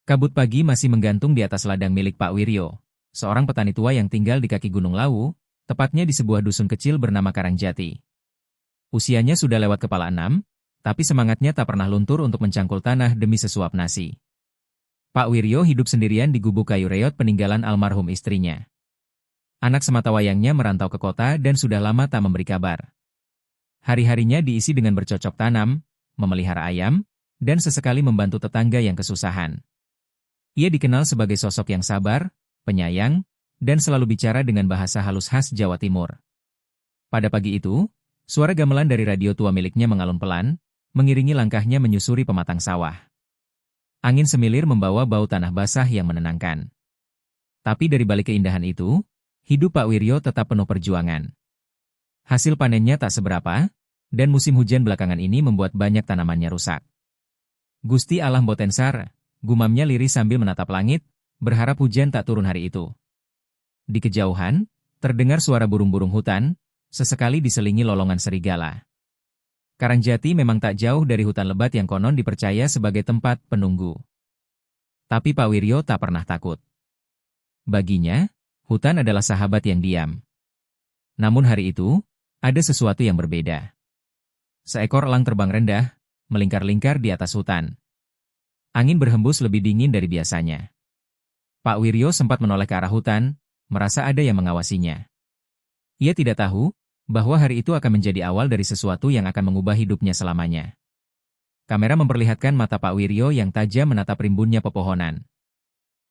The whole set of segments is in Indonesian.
Kabut pagi masih menggantung di atas ladang milik Pak Wiryo, seorang petani tua yang tinggal di kaki Gunung Lawu, tepatnya di sebuah dusun kecil bernama Karangjati. Usianya sudah lewat kepala 6, tapi semangatnya tak pernah luntur untuk mencangkul tanah demi sesuap nasi. Pak Wiryo hidup sendirian di gubuk kayu reot peninggalan almarhum istrinya. Anak sematawayangnya merantau ke kota dan sudah lama tak memberi kabar. Hari-harinya diisi dengan bercocok tanam, memelihara ayam, dan sesekali membantu tetangga yang kesusahan. Ia dikenal sebagai sosok yang sabar, penyayang, dan selalu bicara dengan bahasa halus khas Jawa Timur. Pada pagi itu, suara gamelan dari radio tua miliknya mengalun pelan, mengiringi langkahnya menyusuri pematang sawah. Angin semilir membawa bau tanah basah yang menenangkan. Tapi dari balik keindahan itu, hidup Pak Wiryo tetap penuh perjuangan. Hasil panennya tak seberapa, dan musim hujan belakangan ini membuat banyak tanamannya rusak. Gusti Allah Mbotensar, gumamnya lirih sambil menatap langit, berharap hujan tak turun hari itu. Di kejauhan, terdengar suara burung-burung hutan, sesekali diselingi lolongan serigala. Karangjati memang tak jauh dari hutan lebat yang konon dipercaya sebagai tempat penunggu. Tapi Pak Wiryo tak pernah takut. Baginya, hutan adalah sahabat yang diam. Namun hari itu, ada sesuatu yang berbeda. Seekor elang terbang rendah, melingkar-lingkar di atas hutan. Angin berhembus lebih dingin dari biasanya. Pak Wiryo sempat menoleh ke arah hutan, merasa ada yang mengawasinya. Ia tidak tahu bahwa hari itu akan menjadi awal dari sesuatu yang akan mengubah hidupnya selamanya. Kamera memperlihatkan mata Pak Wiryo yang tajam menatap rimbunnya pepohonan.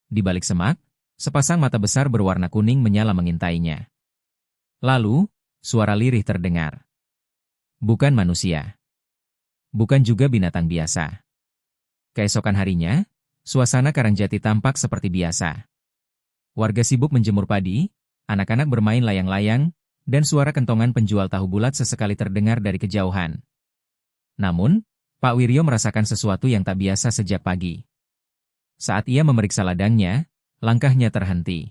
Di balik semak, sepasang mata besar berwarna kuning menyala mengintainya. Lalu, suara lirih terdengar. Bukan manusia. Bukan juga binatang biasa. Keesokan harinya, suasana Karangjati tampak seperti biasa. Warga sibuk menjemur padi, anak-anak bermain layang-layang, dan suara kentongan penjual tahu bulat sesekali terdengar dari kejauhan. Namun, Pak Wiryo merasakan sesuatu yang tak biasa sejak pagi. Saat ia memeriksa ladangnya, langkahnya terhenti.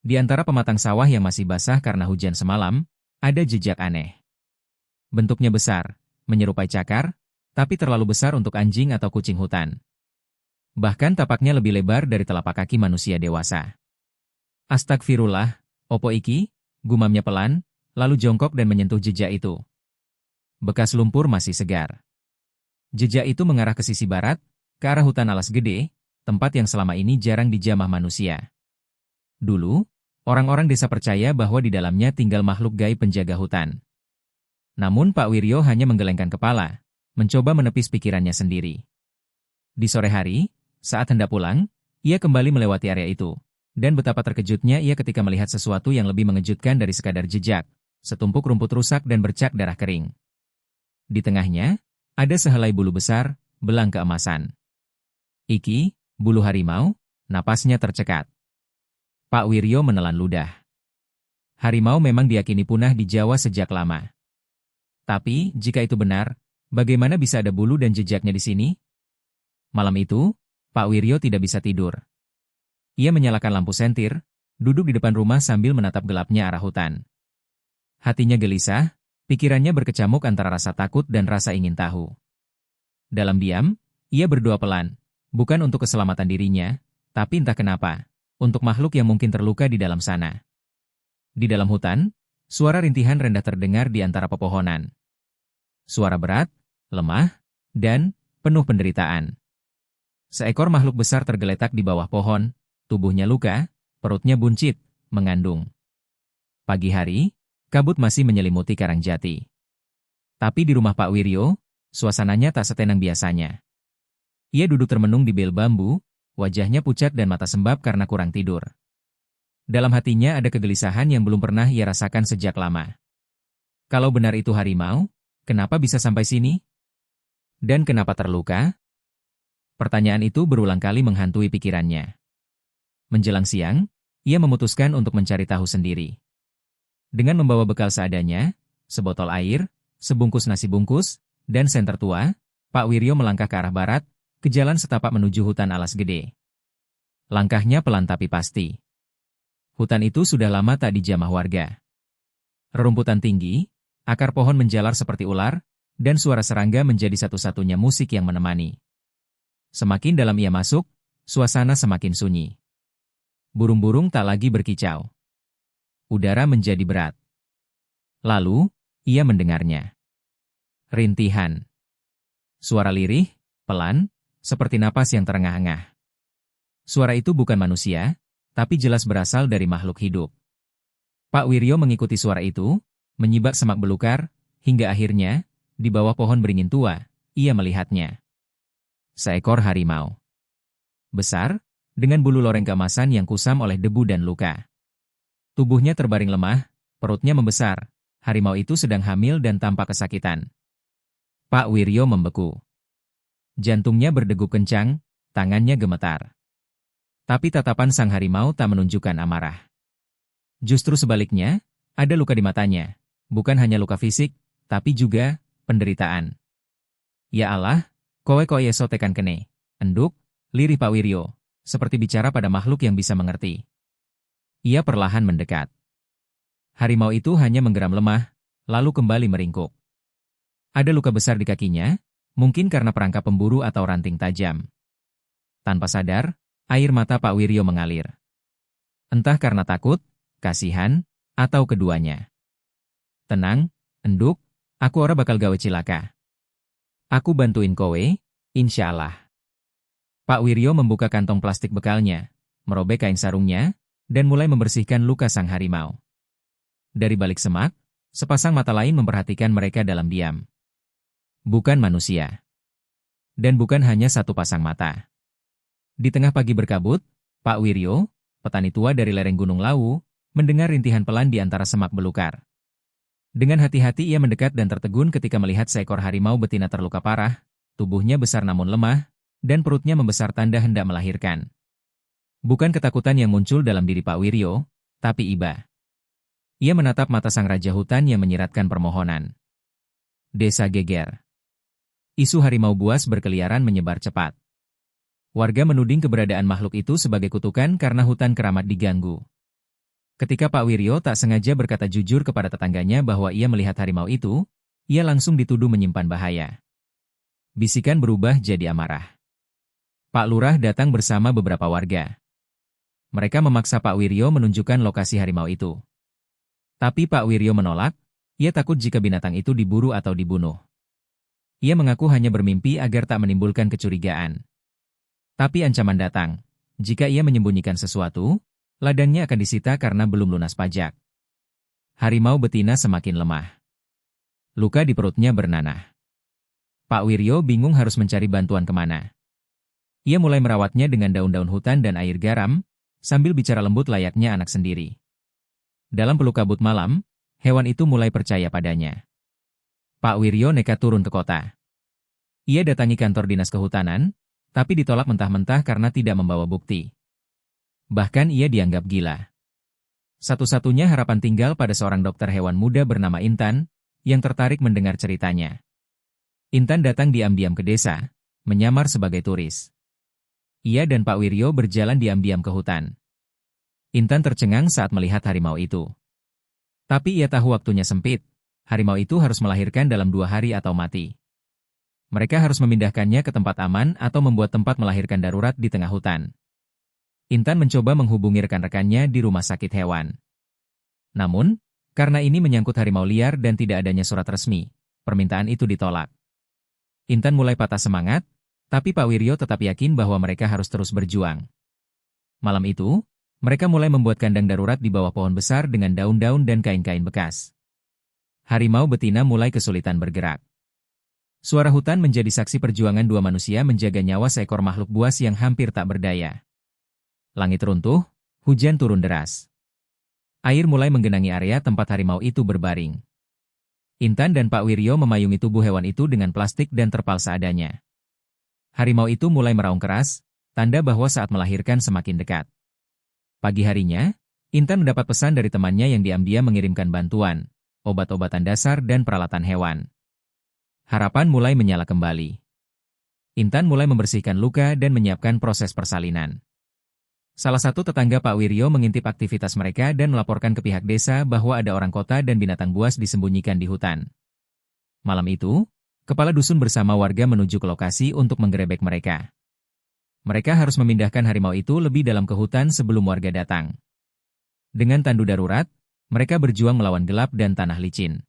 Di antara pematang sawah yang masih basah karena hujan semalam, ada jejak aneh. Bentuknya besar, menyerupai cakar, tapi terlalu besar untuk anjing atau kucing hutan. Bahkan tapaknya lebih lebar dari telapak kaki manusia dewasa. Astagfirullah, opo iki? Gumamnya pelan, lalu jongkok dan menyentuh jejak itu. Bekas lumpur masih segar. Jejak itu mengarah ke sisi barat, ke arah hutan alas gede, tempat yang selama ini jarang dijamah manusia. Dulu, orang-orang desa percaya bahwa di dalamnya tinggal makhluk gaib penjaga hutan. Namun Pak Wiryo hanya menggelengkan kepala, mencoba menepis pikirannya sendiri. Di sore hari, saat hendak pulang, ia kembali melewati area itu, dan betapa terkejutnya ia ketika melihat sesuatu yang lebih mengejutkan dari sekadar jejak, setumpuk rumput rusak dan bercak darah kering. Di tengahnya, ada sehelai bulu besar, belang keemasan. Iki, bulu harimau, napasnya tercekat. Pak Wiryo menelan ludah. Harimau memang diyakini punah di Jawa sejak lama. Tapi, jika itu benar, bagaimana bisa ada bulu dan jejaknya di sini? Malam itu, Pak Wiryo tidak bisa tidur. Ia menyalakan lampu sentir, duduk di depan rumah sambil menatap gelapnya arah hutan. Hatinya gelisah, pikirannya berkecamuk antara rasa takut dan rasa ingin tahu. Dalam diam, ia berdoa pelan, bukan untuk keselamatan dirinya, tapi entah kenapa, untuk makhluk yang mungkin terluka di dalam sana. Di dalam hutan, suara rintihan rendah terdengar di antara pepohonan. Suara berat, lemah, dan penuh penderitaan. Seekor makhluk besar tergeletak di bawah pohon, tubuhnya luka, perutnya buncit, mengandung. Pagi hari, kabut masih menyelimuti Karangjati. Tapi di rumah Pak Wiryo, suasananya tak setenang biasanya. Ia duduk termenung di bel bambu, wajahnya pucat dan mata sembab karena kurang tidur. Dalam hatinya ada kegelisahan yang belum pernah ia rasakan sejak lama. Kalau benar itu harimau, kenapa bisa sampai sini? Dan kenapa terluka? Pertanyaan itu berulang kali menghantui pikirannya. Menjelang siang, ia memutuskan untuk mencari tahu sendiri. Dengan membawa bekal seadanya, sebotol air, sebungkus nasi bungkus, dan senter tua, Pak Wiryo melangkah ke arah barat, ke jalan setapak menuju hutan alas gede. Langkahnya pelan tapi pasti. Hutan itu sudah lama tak dijamah warga. Rerumputan tinggi, akar pohon menjalar seperti ular, dan suara serangga menjadi satu-satunya musik yang menemani. Semakin dalam ia masuk, Suasana semakin sunyi. Burung-burung tak lagi berkicau. Udara menjadi berat. Lalu, ia mendengarnya. Rintihan. Suara lirih, pelan, seperti napas yang terengah-engah. Suara itu bukan manusia, tapi jelas berasal dari makhluk hidup. Pak Wiryo mengikuti suara itu, menyibak semak belukar, hingga akhirnya, di bawah pohon beringin tua, ia melihatnya. Seekor harimau. Besar, dengan bulu loreng keemasan yang kusam oleh debu dan luka. Tubuhnya terbaring lemah, perutnya membesar. Harimau itu sedang hamil dan tampak kesakitan. Pak Wiryo membeku. Jantungnya berdegup kencang, tangannya gemetar. Tapi tatapan sang harimau tak menunjukkan amarah. Justru sebaliknya, ada luka di matanya. Bukan hanya luka fisik, tapi juga penderitaan. Ya Allah, kowe yeso tekan kene. Enduk, lirih Pak Wiryo, seperti bicara pada makhluk yang bisa mengerti. Ia perlahan mendekat. Harimau itu hanya menggeram lemah, lalu kembali meringkuk. Ada luka besar di kakinya, mungkin karena perangkap pemburu atau ranting tajam. Tanpa sadar, air mata Pak Wiryo mengalir. Entah karena takut, kasihan, atau keduanya. Tenang, enduk, aku ora bakal gawe cilaka. Aku bantuin kowe, insya Allah. Pak Wiryo membuka kantong plastik bekalnya, merobek kain sarungnya, dan mulai membersihkan luka sang harimau. Dari balik semak, sepasang mata lain memperhatikan mereka dalam diam. Bukan manusia. Dan bukan hanya satu pasang mata. Di tengah pagi berkabut, Pak Wiryo, petani tua dari lereng Gunung Lawu, mendengar rintihan pelan di antara semak belukar. Dengan hati-hati ia mendekat dan tertegun ketika melihat seekor harimau betina terluka parah, tubuhnya besar namun lemah, dan perutnya membesar tanda hendak melahirkan. Bukan ketakutan yang muncul dalam diri Pak Wiryo, tapi iba. Ia menatap mata sang raja hutan yang menyiratkan permohonan. Desa geger. Isu harimau buas berkeliaran menyebar cepat. Warga menuding keberadaan makhluk itu sebagai kutukan karena hutan keramat diganggu. Ketika Pak Wiryo tak sengaja berkata jujur kepada tetangganya bahwa ia melihat harimau itu, ia langsung dituduh menyimpan bahaya. Bisikan berubah jadi amarah. Pak Lurah datang bersama beberapa warga. Mereka memaksa Pak Wiryo menunjukkan lokasi harimau itu. Tapi Pak Wiryo menolak, ia takut jika binatang itu diburu atau dibunuh. Ia mengaku hanya bermimpi agar tak menimbulkan kecurigaan. Tapi ancaman datang. Jika ia menyembunyikan sesuatu, ladangnya akan disita karena belum lunas pajak. Harimau betina semakin lemah. Luka di perutnya bernanah. Pak Wiryo bingung harus mencari bantuan kemana. Ia mulai merawatnya dengan daun-daun hutan dan air garam, sambil bicara lembut layaknya anak sendiri. Dalam peluk kabut malam, hewan itu mulai percaya padanya. Pak Wiryo nekat turun ke kota. Ia datangi kantor dinas kehutanan, tapi ditolak mentah-mentah karena tidak membawa bukti. Bahkan ia dianggap gila. Satu-satunya harapan tinggal pada seorang dokter hewan muda bernama Intan, yang tertarik mendengar ceritanya. Intan datang diam-diam ke desa, menyamar sebagai turis. Ia dan Pak Wiryo berjalan diam-diam ke hutan. Intan tercengang saat melihat harimau itu. Tapi ia tahu waktunya sempit, harimau itu harus melahirkan dalam 2 hari atau mati. Mereka harus memindahkannya ke tempat aman atau membuat tempat melahirkan darurat di tengah hutan. Intan mencoba menghubungi rekan-rekannya di rumah sakit hewan. Namun, karena ini menyangkut harimau liar dan tidak adanya surat resmi, permintaan itu ditolak. Intan mulai patah semangat, tapi Pak Wiryo tetap yakin bahwa mereka harus terus berjuang. Malam itu, mereka mulai membuat kandang darurat di bawah pohon besar dengan daun-daun dan kain-kain bekas. Harimau betina mulai kesulitan bergerak. Suara hutan menjadi saksi perjuangan 2 manusia menjaga nyawa seekor makhluk buas yang hampir tak berdaya. Langit runtuh, hujan turun deras. Air mulai menggenangi area tempat harimau itu berbaring. Intan dan Pak Wiryo memayungi tubuh hewan itu dengan plastik dan terpal seadanya. Harimau itu mulai meraung keras, tanda bahwa saat melahirkan semakin dekat. Pagi harinya, Intan mendapat pesan dari temannya yang diam-diam mengirimkan bantuan, obat-obatan dasar dan peralatan hewan. Harapan mulai menyala kembali. Intan mulai membersihkan luka dan menyiapkan proses persalinan. Salah satu tetangga Pak Wiryo mengintip aktivitas mereka dan melaporkan ke pihak desa bahwa ada orang kota dan binatang buas disembunyikan di hutan. Malam itu, kepala dusun bersama warga menuju ke lokasi untuk menggerebek mereka. Mereka harus memindahkan harimau itu lebih dalam ke hutan sebelum warga datang. Dengan tandu darurat, mereka berjuang melawan gelap dan tanah licin.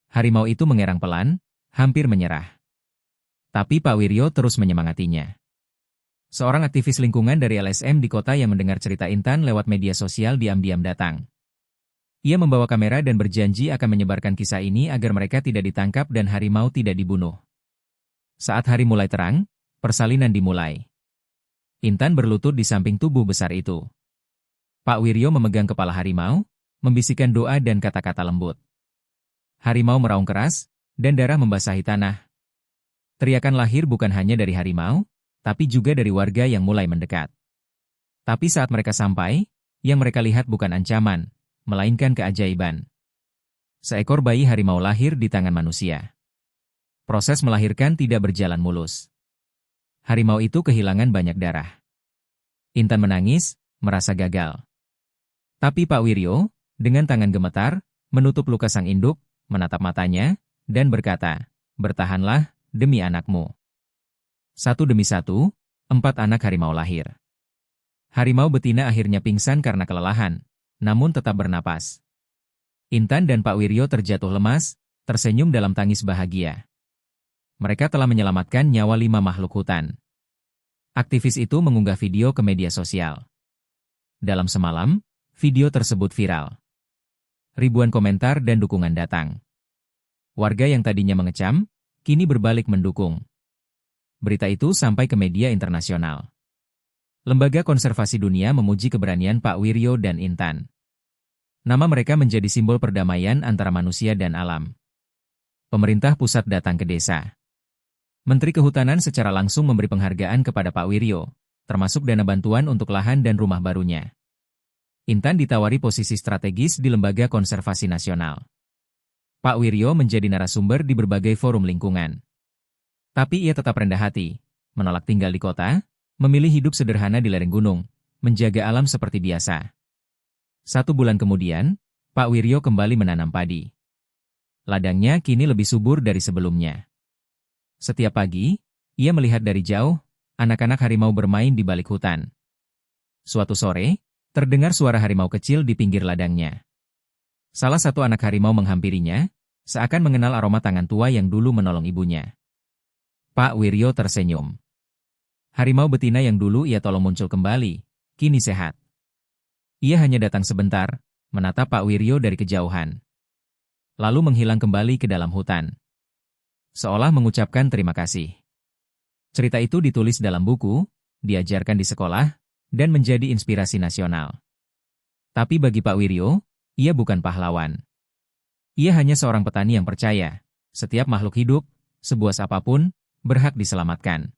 Harimau itu mengerang pelan, hampir menyerah. Tapi Pak Wiryo terus menyemangatinya. Seorang aktivis lingkungan dari LSM di kota yang mendengar cerita Intan lewat media sosial diam-diam datang. Ia membawa kamera dan berjanji akan menyebarkan kisah ini agar mereka tidak ditangkap dan harimau tidak dibunuh. Saat hari mulai terang, persalinan dimulai. Intan berlutut di samping tubuh besar itu. Pak Wiryo memegang kepala harimau, membisikkan doa dan kata-kata lembut. Harimau meraung keras, dan darah membasahi tanah. Teriakan lahir bukan hanya dari harimau, tapi juga dari warga yang mulai mendekat. Tapi saat mereka sampai, yang mereka lihat bukan ancaman, melainkan keajaiban. Seekor bayi harimau lahir di tangan manusia. Proses melahirkan tidak berjalan mulus. Harimau itu kehilangan banyak darah. Intan menangis, merasa gagal. Tapi Pak Wiryo, dengan tangan gemetar, menutup luka sang induk, menatap matanya, dan berkata, "Bertahanlah, demi anakmu." Satu demi satu, 4 anak harimau lahir. Harimau betina akhirnya pingsan karena kelelahan, namun tetap bernapas. Intan dan Pak Wiryo terjatuh lemas, tersenyum dalam tangis bahagia. Mereka telah menyelamatkan nyawa 5 makhluk hutan. Aktivis itu mengunggah video ke media sosial. Dalam semalam, video tersebut viral. Ribuan komentar dan dukungan datang. Warga yang tadinya mengecam, kini berbalik mendukung. Berita itu sampai ke media internasional. Lembaga Konservasi Dunia memuji keberanian Pak Wiryo dan Intan. Nama mereka menjadi simbol perdamaian antara manusia dan alam. Pemerintah pusat datang ke desa. Menteri Kehutanan secara langsung memberi penghargaan kepada Pak Wiryo, termasuk dana bantuan untuk lahan dan rumah barunya. Intan ditawari posisi strategis di Lembaga Konservasi Nasional. Pak Wiryo menjadi narasumber di berbagai forum lingkungan. Tapi ia tetap rendah hati, menolak tinggal di kota, memilih hidup sederhana di lereng gunung, menjaga alam seperti biasa. 1 bulan kemudian, Pak Wiryo kembali menanam padi. Ladangnya kini lebih subur dari sebelumnya. Setiap pagi, ia melihat dari jauh, anak-anak harimau bermain di balik hutan. Suatu sore, terdengar suara harimau kecil di pinggir ladangnya. Salah satu anak harimau menghampirinya, seakan mengenal aroma tangan tua yang dulu menolong ibunya. Pak Wiryo tersenyum. Harimau betina yang dulu ia tolong muncul kembali, kini sehat. Ia hanya datang sebentar, menatap Pak Wiryo dari kejauhan. Lalu menghilang kembali ke dalam hutan. Seolah mengucapkan terima kasih. Cerita itu ditulis dalam buku, diajarkan di sekolah, dan menjadi inspirasi nasional. Tapi bagi Pak Wiryo, ia bukan pahlawan. Ia hanya seorang petani yang percaya, setiap makhluk hidup, sebuas apapun, berhak diselamatkan.